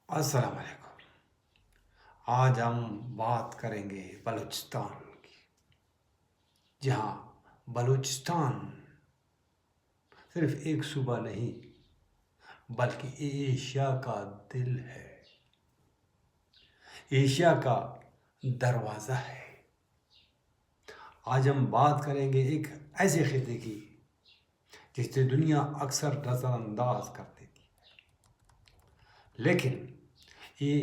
السلام علیکم۔ آج ہم بات کریں گے بلوچستان کی، جہاں بلوچستان صرف ایک صوبہ نہیں بلکہ ایشیا کا دل ہے، ایشیا کا دروازہ ہے۔ آج ہم بات کریں گے ایک ایسے خطے کی جس سے دنیا اکثر نظر انداز کر دیتی ہے، لیکن یہ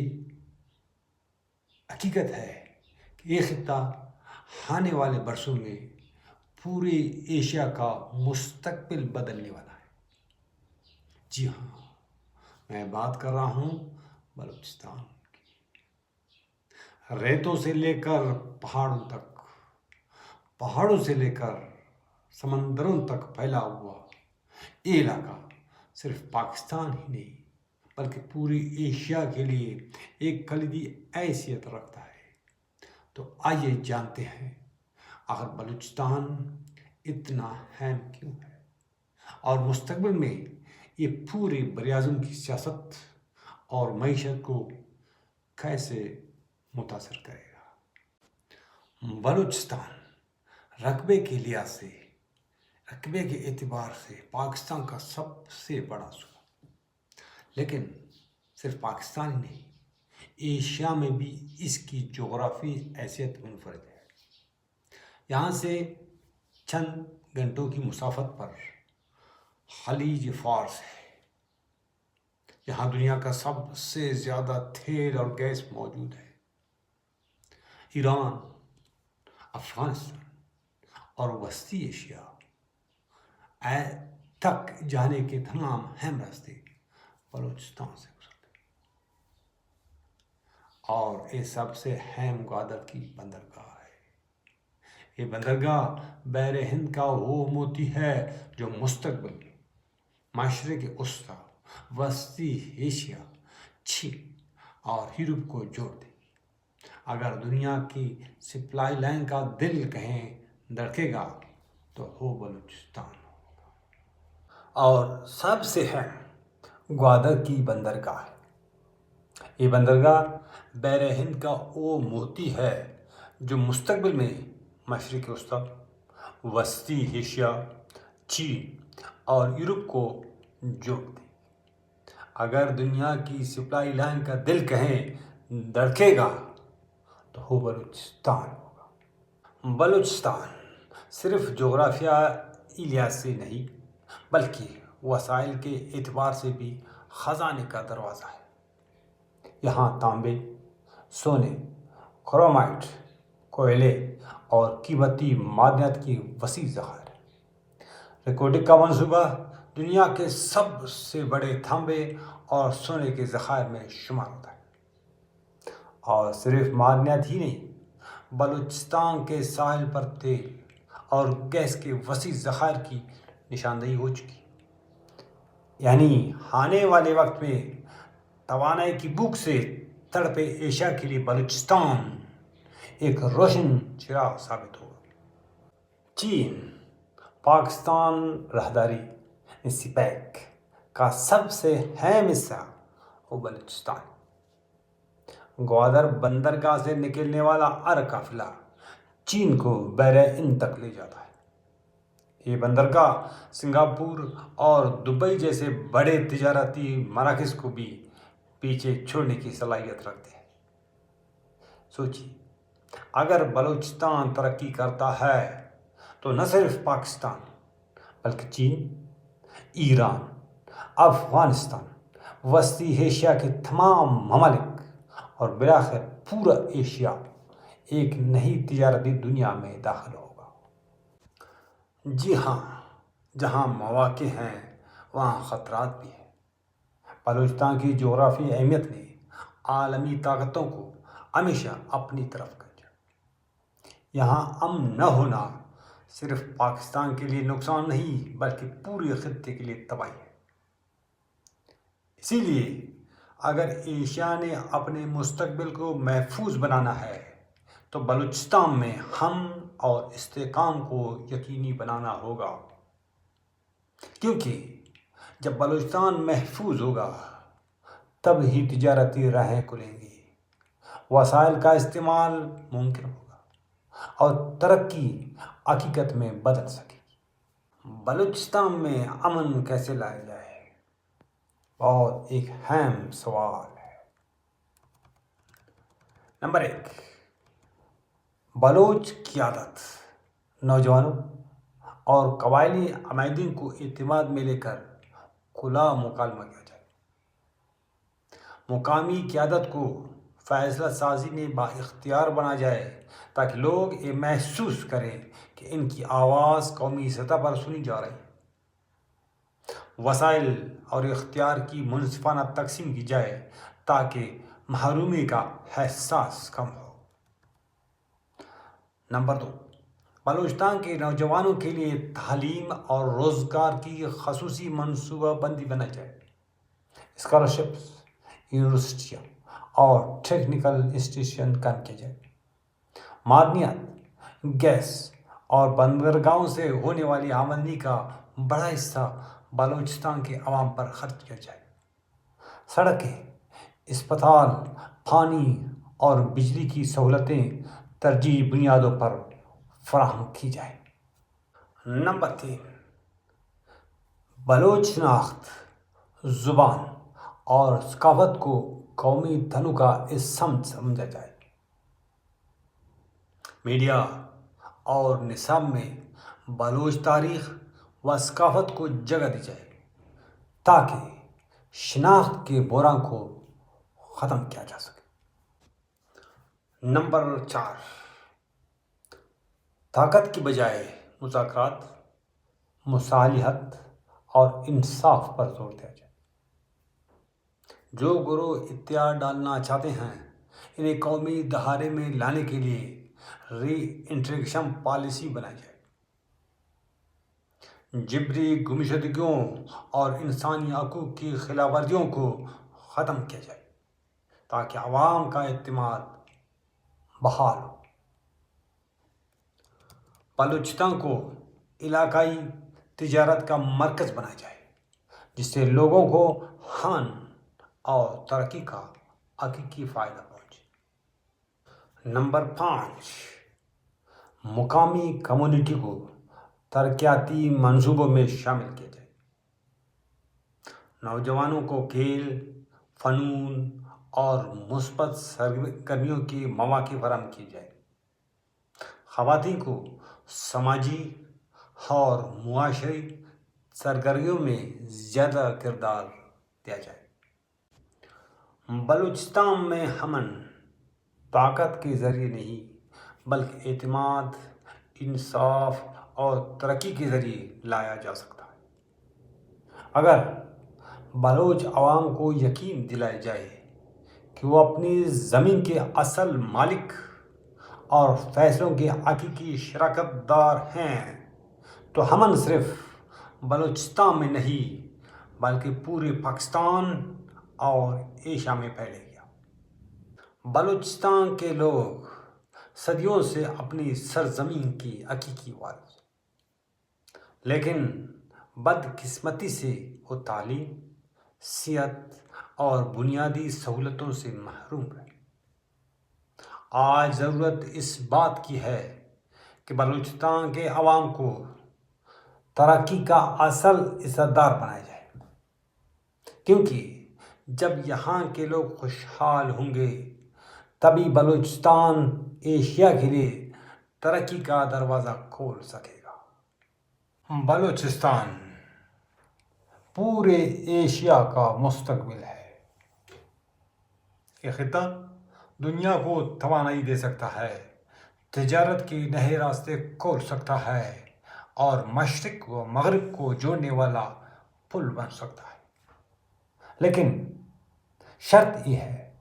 حقیقت ہے کہ یہ خطہ آنے والے برسوں میں پورے ایشیا کا مستقبل بدلنے والا ہے۔ جی ہاں، میں بات کر رہا ہوں بلوچستان کی۔ ریتوں سے لے کر پہاڑوں تک، پہاڑوں سے لے کر سمندروں تک پھیلا ہوا یہ علاقہ صرف پاکستان ہی نہیں بلکہ پوری ایشیا کے لیے ایک کلیدی حیثیت رکھتا ہے۔ تو آئیے جانتے ہیں آخر بلوچستان اتنا اہم کیوں ہے اور مستقبل میں یہ پورے براعظم کی سیاست اور معیشت کو کیسے متاثر کرے گا۔ بلوچستان رقبے کے لحاظ سے، رقبے کے اعتبار سے پاکستان کا سب سے بڑا صوبہ، لیکن صرف پاکستان ہی نہیں، ایشیا میں بھی اس کی جغرافی حیثیت منفرد ہے۔ یہاں سے چند گھنٹوں کی مسافت پر خلیج فارس ہے، یہاں دنیا کا سب سے زیادہ تیل اور گیس موجود ہے۔ ایران، افغانستان اور وسطی ایشیا تک جانے کے تمام اہم راستے بلوچستان سے گزرتے ہیں، اور یہ سب سے اہم گوادر کی بندرگاہ ہے۔ یہ بندرگاہ بحر ہند کا وہ موتی ہے جو مستقبل میں مشرق وسطیٰ، وسطی ایشیا، چین اور یورپ کو جوڑ دے گی۔ اگر دنیا کی سپلائی لائن کا دل کہیں دھڑکے گا تو وہ بلوچستان ہوگا، اور سب سے اہم گوادر کی بندرگاہ ہے۔ یہ بندرگاہ بحر ہند کا وہ موتی ہے جو مستقبل میں مشرق وسطیٰ، وسطی ایشیا، چین اور یورپ کو جوڑ دے گی۔ اگر دنیا کی سپلائی لائن کا دل کہیں دھڑکے گا تو وہ بلوچستان ہوگا۔ بلوچستان صرف جغرافیائی لحاظ سے نہیں بلکہ وسائل کے اعتبار سے بھی خزانے کا دروازہ ہے۔ یہاں تانبے، سونے، کرومائٹ، کوئلے اور قیمتی معدنیات کی وسیع ذخائر ہے۔ ریکارڈنگ کا منصوبہ دنیا کے سب سے بڑے تانبے اور سونے کے ذخائر میں شمار ہوتا ہے۔ اور صرف معدنیات ہی نہیں، بلوچستان کے ساحل پر تیل اور گیس کے وسیع ذخائر کی نشاندہی ہو چکی ہے۔ یعنی آنے والے وقت میں توانائی کی بھوک سے تڑپے ایشیا کے لیے بلوچستان ایک روشن چراغ ثابت ہوگا۔ چین، پاکستان راہداری سیپیک کا سب سے اہم حصہ وہ بلوچستان۔ گوادر بندرگاہ سے نکلنے والا ہر قافلہ چین کو بحر ہند تک لے جاتا ہے۔ یہ بندرگاہ سنگاپور اور دبئی جیسے بڑے تجارتی مراکز کو بھی پیچھے چھوڑنے کی صلاحیت رکھتے ہیں۔ سوچیے، اگر بلوچستان ترقی کرتا ہے تو نہ صرف پاکستان بلکہ چین، ایران، افغانستان، وسطی ایشیا کے تمام ممالک اور بالآخر پورا ایشیا ایک نئی تجارتی دنیا میں داخل ہوگا۔ جی ہاں، جہاں مواقع ہیں وہاں خطرات بھی ہیں۔ بلوچستان کی جغرافی اہمیت نے عالمی طاقتوں کو ہمیشہ اپنی طرف کھینچا۔ یہاں امن نہ ہونا صرف پاکستان کے لیے نقصان نہیں بلکہ پورے خطے کے لیے تباہی ہے۔ اسی لیے اگر ایشیا نے اپنے مستقبل کو محفوظ بنانا ہے تو بلوچستان میں امن اور استحکام کو یقینی بنانا ہوگا، کیونکہ جب بلوچستان محفوظ ہوگا تب ہی تجارتی راہیں کھلیں گی، وسائل کا استعمال ممکن ہوگا اور ترقی حقیقت میں بدل سکے گی۔ بلوچستان میں امن کیسے لایا جائے؟ بہت ایک اہم سوال ہے۔ نمبر 1، بلوچ قیادت، نوجوانوں اور قبائلی عمائدین کو اعتماد میں لے کر کھلا مکالمہ کیا جائے۔ مقامی قیادت کو فیصلہ سازی میں بااختیار بنا جائے تاکہ لوگ یہ محسوس کریں کہ ان کی آواز قومی سطح پر سنی جا رہی ہے۔ وسائل اور اختیار کی منصفانہ تقسیم کی جائے تاکہ محرومی کا احساس کم ہو۔ نمبر 2، بلوچستان کے نوجوانوں کے لیے تعلیم اور روزگار کی خصوصی منصوبہ بندی بنائی جائے۔ اسکالرشپس، یونیورسٹیاں اور ٹیکنیکل انسٹیٹیوشن قائم کیے جائے۔ معدنیات، گیس اور بندرگاہوں سے ہونے والی آمدنی کا بڑا حصہ بلوچستان کے عوام پر خرچ کیا جائے۔ سڑکیں، اسپتال، پانی اور بجلی کی سہولتیں ترجیحی بنیادوں پر فراہم کی جائیں۔ نمبر 3، بلوچ شناخت، زبان اور ثقافت کو قومی تنوع کا سمجھا جائے۔ میڈیا اور نصاب میں بلوچ تاریخ و ثقافت کو جگہ دی جائے تاکہ شناخت کے بحران کو ختم کیا جا سکے۔ نمبر 4، طاقت کی بجائے مذاکرات، مصالحت اور انصاف پر زور دیا جائے۔ جو گروہ اتحاد ڈالنا چاہتے ہیں انہیں قومی دھارے میں لانے کے لیے ری انٹیگریشن پالیسی بنائی جائے۔ جبری گمشدگیوں اور انسانی حقوق کی خلاف ورزیوں کو ختم کیا جائے تاکہ عوام کا اعتماد بحال ہو۔ بلوچستان کو علاقائی تجارت کا مرکز بنایا جائے جس سے لوگوں کو امن اور ترقی کا حقیقی فائدہ پہنچے۔ نمبر 5، مقامی کمیونٹی کو ترقیاتی منصوبوں میں شامل کیا جائے۔ نوجوانوں کو کھیل، فنون اور مثبت سرگرمیوں کے مواقع فراہم کیے جائیں۔ خواتین کو سماجی اور معاشرتی سرگرمیوں میں زیادہ کردار دیا جائے۔ بلوچستان میں امن طاقت کے ذریعے نہیں بلکہ اعتماد، انصاف اور ترقی کے ذریعے لایا جا سکتا ہے۔ اگر بلوچ عوام کو یقین دلایا جائے کہ وہ اپنی زمین کے اصل مالک اور فیصلوں کے حقیقی شراکت دار ہیں تو امن صرف بلوچستان میں نہیں بلکہ پورے پاکستان اور ایشیا میں پھیلے گا۔ بلوچستان کے لوگ صدیوں سے اپنی سرزمین کی حقیقی وارث ہیں، لیکن بدقسمتی سے وہ تعلیم، صحت اور بنیادی سہولتوں سے محروم رہے۔ آج ضرورت اس بات کی ہے کہ بلوچستان کے عوام کو ترقی کا اصل حصہ دار بنایا جائے، کیونکہ جب یہاں کے لوگ خوشحال ہوں گے تبھی بلوچستان ایشیا کے لیے ترقی کا دروازہ کھول سکے گا۔ بلوچستان پورے ایشیا کا مستقبل ہے۔ یہ خطہ دنیا کو توانائی دے سکتا ہے، تجارت کے نئے راستے کھول سکتا ہے اور مشرق و مغرب کو جوڑنے والا پل بن سکتا ہے، لیکن شرط یہ ہے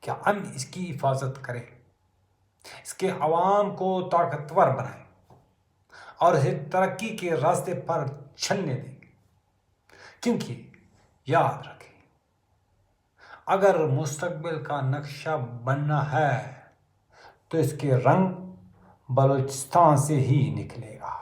کہ ہم اس کی حفاظت کریں، اس کے عوام کو طاقتور بنائیں اور اسے ترقی کے راستے پر چلنے دیں، کیونکہ یاد رکھیں اگر مستقبل کا نقشہ بننا ہے تو اس کے رنگ بلوچستان سے ہی نکلے گا۔